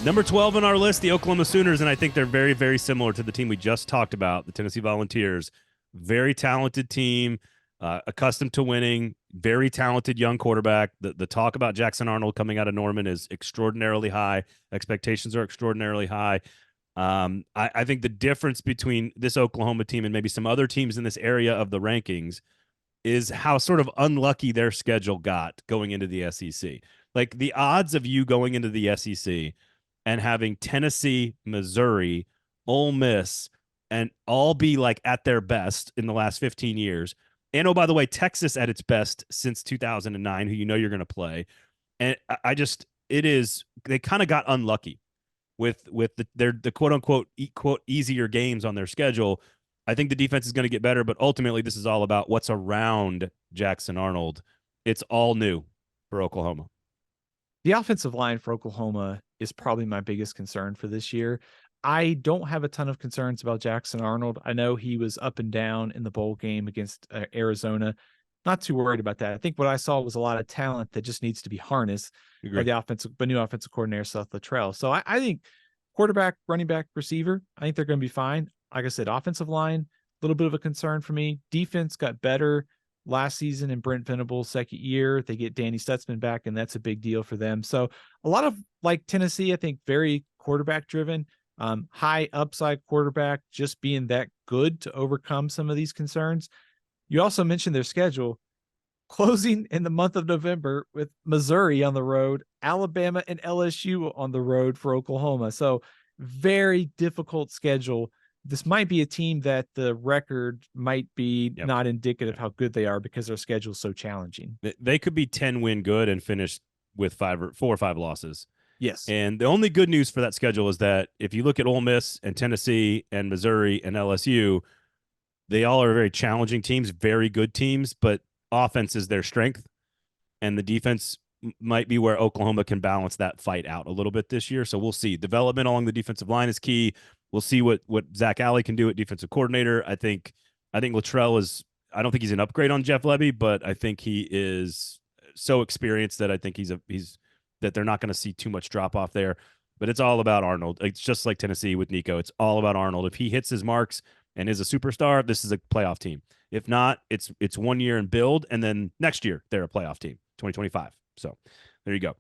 Number 12 on our list, the Oklahoma Sooners, and I think they're very, very similar to the team we just talked about, the Tennessee Volunteers. Very talented team, accustomed to winning, very talented young quarterback. The talk about Jackson Arnold coming out of Norman is extraordinarily high. Expectations are extraordinarily high. I think the difference between this Oklahoma team and maybe some other teams in this area of the rankings is how sort of unlucky their schedule got going into the SEC. Like the odds of you going into the SEC and having Tennessee, Missouri, Ole Miss, and all be like at their best in the last 15 years. And oh, by the way, Texas at its best since 2009, who you know you're going to play. And they kind of got unlucky with the quote unquote easier games on their schedule. I think the defense is going to get better, but ultimately this is all about what's around Jackson Arnold. It's all new for Oklahoma. The offensive line for Oklahoma is probably my biggest concern for this year. I don't have a ton of concerns about Jackson Arnold. I know he was up and down in the bowl game against Arizona. Not too worried about that. I think what I saw was a lot of talent that just needs to be harnessed by the new offensive coordinator, Seth Luttrell. So I think quarterback, running back, receiver, I think they're going to be fine. Like I said, offensive line, a little bit of a concern for me. Defense got better last season in Brent Venables' second year. They get Danny Stutzman back, and that's a big deal for them. So a lot of, like Tennessee, I think very quarterback driven, high upside quarterback, just being that good to overcome some of these concerns. You also mentioned their schedule closing in the month of November with Missouri on the road, Alabama and LSU on the road for Oklahoma. So very difficult schedule. This might be a team that the record might be not indicative of how good they are because their schedule is so challenging. They could be 10-win good and finish with 4 or 5 losses. Yes. And the only good news for that schedule is that if you look at Ole Miss and Tennessee and Missouri and LSU, they all are very challenging teams, very good teams, but offense is their strength. And the defense might be where Oklahoma can balance that fight out a little bit this year. So we'll see. Development along the defensive line is key. We'll see what Zach Alley can do at defensive coordinator. I think Luttrell is, I don't think he's an upgrade on Jeff Lebby, but I think he is so experienced that I think he's that they're not going to see too much drop off there. But it's all about Arnold. It's just like Tennessee with Nico. It's all about Arnold. If he hits his marks and is a superstar, this is a playoff team. If not, it's 1 year and build, and then next year they're a playoff team, 2025. So there you go.